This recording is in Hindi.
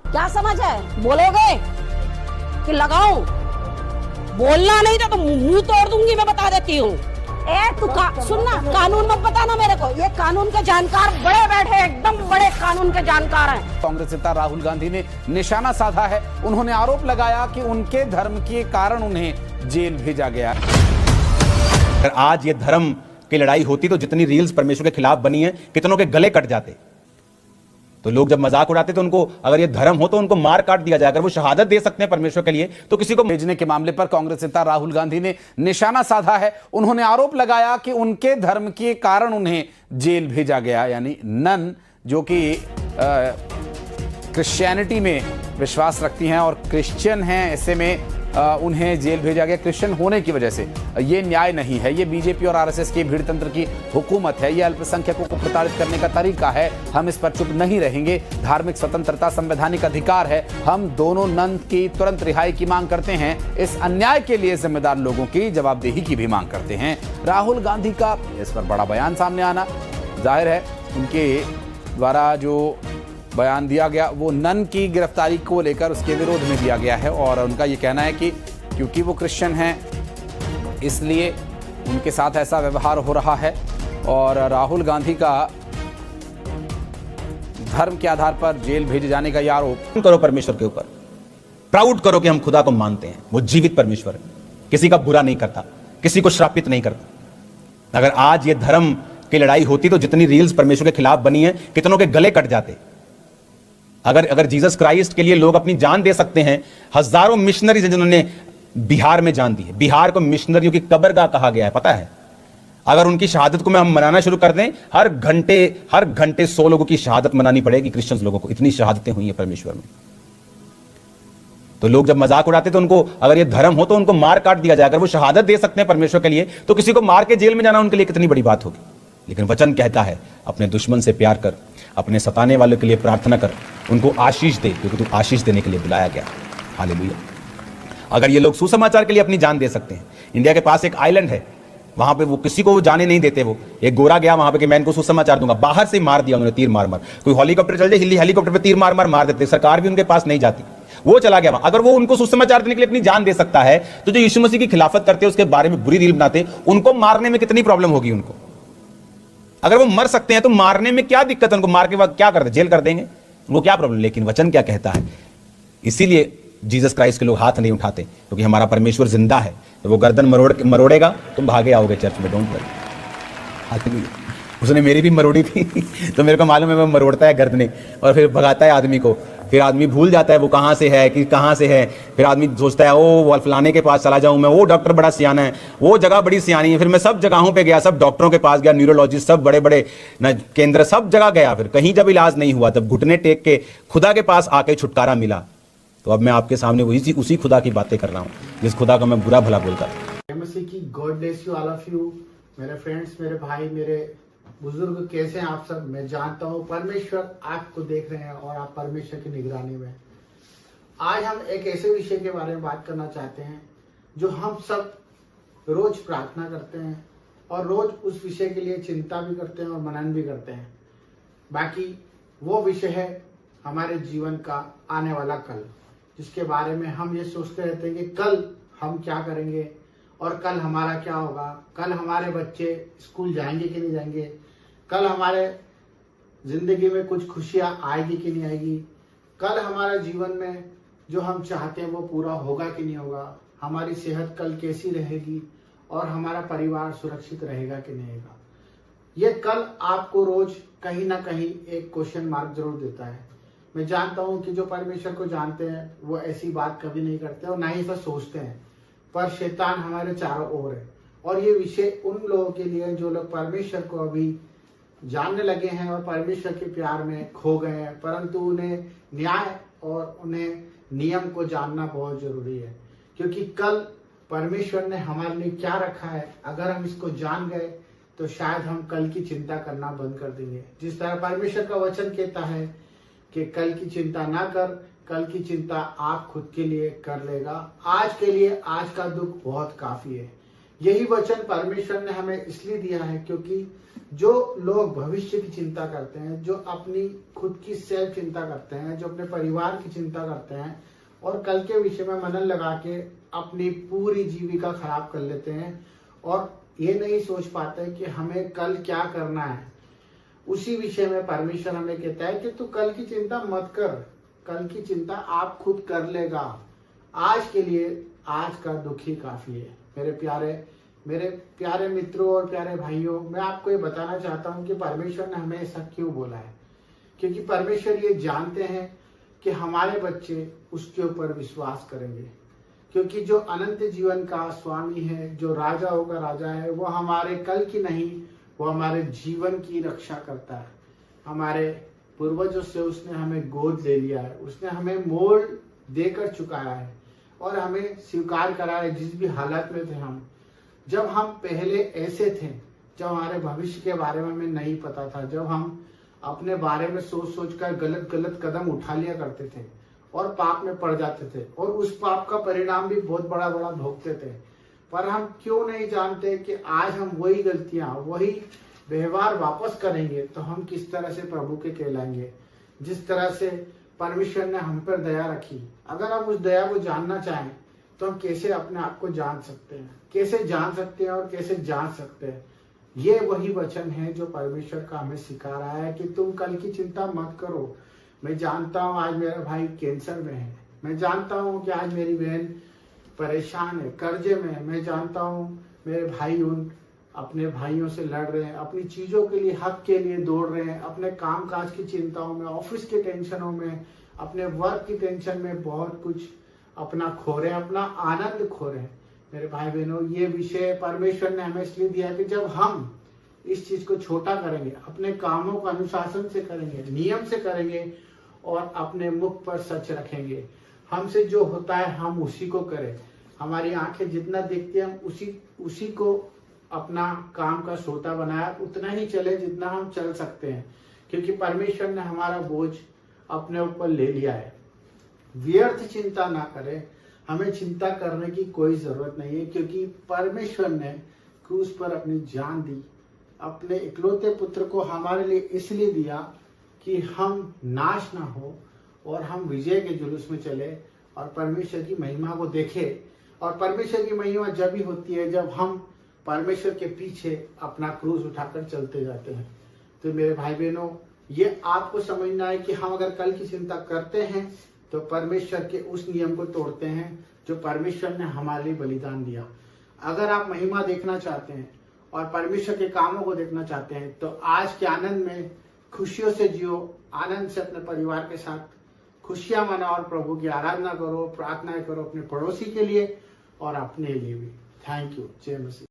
क्या समझ है? बोलोगे कि लगाऊं? बोलना नहीं था तो मुंह तोड़ दूंगी, मैं बता देती हूँ। तू सुनना, कानून मत बताना मेरे को। ये कानून के जानकार बड़े बैठे, एकदम बड़े कानून के जानकार हैं। कांग्रेस नेता राहुल गांधी ने निशाना साधा है। उन्होंने आरोप लगाया कि उनके धर्म के कारण उन्हें जेल भेजा गया। अगर आज ये धर्म की लड़ाई होती तो जितनी रील्स परमेश्वर के खिलाफ बनी है, कितनों के गले कट जाते। तो लोग जब मजाक उड़ाते तो उनको, अगर ये धर्म हो तो उनको मार काट दिया जाए। अगर वो शहादत दे सकते हैं परमेश्वर के लिए तो किसी को भेजने के मामले पर कांग्रेस नेता राहुल गांधी ने निशाना साधा है। उन्होंने आरोप लगाया कि उनके धर्म के कारण उन्हें जेल भेजा गया। यानी नन जो कि क्रिश्चियनिटी में विश्वास रखती हैं और क्रिश्चियन हैं, ऐसे में उन्हें जेल भेजा गया क्रिश्चियन होने की वजह से। ये न्याय नहीं है। ये बीजेपी और आरएसएस की भीड़ तंत्र की हुकूमत है। ये अल्पसंख्यकों को प्रताड़ित करने का तरीका है। हम इस पर चुप नहीं रहेंगे। धार्मिक स्वतंत्रता संवैधानिक अधिकार है। हम दोनों नन की तुरंत रिहाई की मांग करते हैं। इस अन्याय के लिए जिम्मेदार लोगों की जवाबदेही की भी मांग करते हैं। राहुल गांधी का इस पर बड़ा बयान सामने आना, जाहिर है उनके द्वारा जो बयान दिया गया वो नन की गिरफ्तारी को लेकर उसके विरोध में दिया गया है। और उनका ये कहना है कि क्योंकि वो क्रिश्चियन हैं इसलिए उनके साथ ऐसा व्यवहार हो रहा है। और राहुल गांधी का धर्म के आधार पर जेल भेजे जाने का यह आरोप करो परमेश्वर के ऊपर, प्राउड करो कि हम खुदा को मानते हैं। वो जीवित परमेश्वर है, किसी का बुरा नहीं करता, किसी को श्रापित नहीं करता। अगर आज ये धर्म की लड़ाई होती तो जितनी रील्स परमेश्वर के खिलाफ बनी है, कितनों के गले कट जाते। अगर जीसस क्राइस्ट के लिए लोग अपनी जान दे सकते हैं, हजारों मिशनरीज हैं जिन्होंने बिहार में जान दी है। बिहार को मिशनरियों की कब्रगाह कहा गया है, पता है। अगर उनकी शहादत को हम मनाना शुरू कर दें, हर घंटे 100 लोगों की शहादत मनानी पड़ेगी क्रिश्चियंस लोगों को। इतनी शहादतें हुई हैं परमेश्वर में। तो लोग जब मजाक उड़ाते तो उनको, अगर ये धर्म हो तो उनको मार काट दिया जाए। अगर वो शहादत दे सकते हैं परमेश्वर के लिए तो किसी को मार के जेल में जाना उनके लिए कितनी बड़ी बात होगी। लेकिन वचन कहता है अपने दुश्मन से प्यार कर, अपने सताने वालों के लिए प्रार्थना कर, उनको आशीष दे क्योंकि तू आशीष देने के लिए बुलाया गया। हालेलुया। अगर ये लोग सुसमाचार के लिए अपनी जान दे सकते हैं। इंडिया के पास एक आइलैंड है, वहां पे वो किसी को जाने नहीं देते। वो एक गोरा गया वहां पे कि मैं इनको सुसमाचार दूंगा, बाहर से मार दिया उन्होंने, तीर मार मार। कोई हेलीकॉप्टर चल जाए, हेलीकॉप्टर पे तीर मार मार देते। सरकार भी उनके पास नहीं जाती, वो चला गया वहां। अगर वो उनको सुसमाचार देने के लिए अपनी जान दे सकता है तो जो यीशु मसीह की खिलाफत करते हैं, उसके बारे में बुरी रील बनाते, उनको मारने में कितनी प्रॉब्लम होगी उनको। अगर वो मर सकते हैं तो मारने में क्या दिक्कत है? उनको मार के बाद क्या कर दे, जेल कर देंगे, उनको क्या प्रॉब्लम। लेकिन वचन क्या कहता है? इसीलिए जीसस क्राइस्ट के लोग हाथ नहीं उठाते, क्योंकि हमारा परमेश्वर जिंदा है। तो वो गर्दन मरोड़ेगा, तुम भागे आओगे चर्च में। Don't worry. उसने मेरी भी मरोड़ी थी तो मेरे को मालूम है वो मरोड़ता है गर्दने और फिर भगाता है आदमी को। फिर आदमी भूल जाता है वो कहाँ से है कि कहाँ से है। फिर आदमी सोचता है वो फलाने के पास चला जाऊँ मैं, वो डॉक्टर बड़ा सियाना है, वो जगह बड़ी सियानी है। फिर मैं सब जगहों पे गया, सब डॉक्टरों के पास गया, न्यूरोलॉजिस्ट, सब बड़े बड़े केंद्र, सब जगह गया। फिर कहीं जब इलाज नहीं हुआ तब घुटने टेक के खुदा के पास आके छुटकारा मिला। तो अब मैं आपके सामने उसी खुदा की बातें कर रहा हूँ जिस खुदा का मैं बुरा भला बोलता था। God bless you all of you. मेरे फ्रेंड्स, मेरे भाई, मेरे बुजुर्ग, कैसे हैं आप सब? मैं जानता हूँ परमेश्वर आपको देख रहे हैं और आप परमेश्वर की निगरानी में। आज हम एक ऐसे विषय के बारे में बात करना चाहते हैं जो हम सब रोज प्रार्थना करते हैं और रोज उस विषय के लिए चिंता भी करते हैं और मनन भी करते हैं। बाकी वो विषय है हमारे जीवन का आने वाला कल, जिसके बारे में हम ये सोचते रहते हैं कि कल हम क्या करेंगे और कल हमारा क्या होगा, कल हमारे बच्चे स्कूल जाएंगे कि नहीं जाएंगे, कल हमारे जिंदगी में कुछ खुशियां आएगी कि नहीं आएगी, कल हमारे जीवन में जो हम चाहते हैं वो पूरा होगा कि नहीं होगा, हमारी सेहत कल कैसी रहेगी और हमारा परिवार सुरक्षित रहेगा कि नहीं रहेगा। ये कल आपको रोज कहीं ना कहीं एक क्वेश्चन मार्क जरूर देता है। मैं जानता हूं कि जो परमेश्वर को जानते हैं वो ऐसी बात कभी नहीं करते और ना ही ऐसा सोचते हैं, पर शैतान हमारे चारों ओर है। और ये विषय उन लोगों के लिए जो लोग परमेश्वर को अभी जानने लगे हैं और परमेश्वर के प्यार में खो गए हैं, परंतु उन्हें न्याय और उन्हें नियम को जानना बहुत जरूरी है। क्योंकि कल परमेश्वर ने हमारे लिए क्या रखा है, अगर हम इसको जान गए तो शायद हम कल की चिंता करना बंद कर देंगे। जिस तरह परमेश्वर का वचन कहता है कि कल की चिंता ना कर, कल की चिंता आप खुद के लिए कर लेगा, आज के लिए आज का दुख बहुत काफी है। यही वचन परमेश्वर ने हमें इसलिए दिया है क्योंकि जो लोग भविष्य की चिंता करते हैं, जो अपनी खुद की सेल्फ चिंता करते हैं, जो अपने परिवार की चिंता करते हैं और कल के विषय में मनन लगा के अपनी पूरी जीविका खराब कर लेते हैं और ये नहीं सोच पाते कि हमें कल क्या करना है, उसी विषय में परमेश्वर हमें कहता है कि तू कल की चिंता मत कर, कल की चिंता आप खुद कर लेगा। आज के लिए आज का दुख ही काफी है। मेरे प्यारे मित्रों और प्यारे भाइयों, मैं आपको ये बताना चाहता हूँ कि परमेश्वर ने हमें ऐसा क्यों बोला है। क्योंकि परमेश्वर ये जानते हैं कि हमारे बच्चे उसके ऊपर विश्वास करेंगे। क्योंकि जो अनंत जीवन का स्वामी है, जो राजाओं का राजा है, वो हमारे कल की नहीं, वो हमारे जीवन की रक्षा करता है। हमारे पूर्वजों से उसने हमें गोद ले लिया है, उसने हमें मोल देकर चुकाया है और हमें स्वीकार करा है जिस भी हालत में थे हम। जब हम पहले ऐसे थे, जब हमारे भविष्य के बारे में हमें नहीं पता था, जब हम अपने बारे में सोच सोच कर गलत कदम उठा लिया करते थे और पाप में पड़ जाते थे और उस पाप का परिणाम भी बहुत बड़ा भोगते थे। पर हम क्यों नहीं जानते कि आज हम वही गलतियां, वही व्यवहार वापस करेंगे तो हम किस तरह से प्रभु के कहलाएंगे। जिस तरह से परमेश्वर ने हम पर दया रखी, अगर हम उस दया को जानना चाहें तो हम कैसे अपने आप को जान सकते हैं, कैसे जान सकते हैं और कैसे जान सकते हैं। ये वही वचन है जो परमेश्वर का हमें सिखा रहा है कि तुम कल की चिंता मत करो। मैं जानता हूँ आज मेरा भाई कैंसर में है, मैं जानता हूँ कि आज मेरी बहन परेशान है, कर्जे में है, मैं जानता हूँ मेरे भाई उन अपने भाइयों से लड़ रहे हैं, अपनी चीजों के लिए, हक के लिए दौड़ रहे हैं, अपने काम काज की चिंताओं में, ऑफिस के टेंशनों में, अपने वर्क की टेंशन में बहुत कुछ अपना खो रहे हैं, अपना आनंद खो रहे हैं। मेरे भाई बहनों, ये विषय परमेश्वर ने हमें इसलिए दिया कि जब हम इस चीज को छोटा करेंगे, अपने कामों को अनुशासन से करेंगे, नियम से करेंगे और अपने मुख पर सच रखेंगे, हमसे जो होता है हम उसी को करें। हमारी आंखें जितना देखती हैं हम उसी को अपना काम का सोता बनाया, उतना ही चले जितना हम चल सकते हैं। क्योंकि परमेश्वर ने हमारा बोझ अपने ऊपर ले लिया है। व्यर्थ चिंता ना करें, हमें चिंता करने की कोई जरूरत नहीं है। क्योंकि परमेश्वर ने क्रूस पर अपनी जान दी, अपने इकलौते पुत्र को हमारे लिए इसलिए दिया कि हम नाश ना हो और हम विजय के जुलूस में चले और परमेश्वर की महिमा को देखें। और परमेश्वर की महिमा जब ही होती है जब हम परमेश्वर के पीछे अपना क्रूस उठाकर चलते जाते हैं। तो मेरे भाई बहनों, ये आपको समझना है कि हम अगर कल की चिंता करते हैं तो परमेश्वर के उस नियम को तोड़ते हैं जो परमेश्वर ने हमारे लिए बलिदान दिया। अगर आप महिमा देखना चाहते हैं और परमेश्वर के कामों को देखना चाहते हैं तो आज के आनंद में खुशियों से जियो, आनंद से अपने परिवार के साथ खुशियां मनाओ और प्रभु की आराधना करो, प्रार्थनाएं करो अपने पड़ोसी के लिए और अपने लिए भी। Thank you. जय मसीह।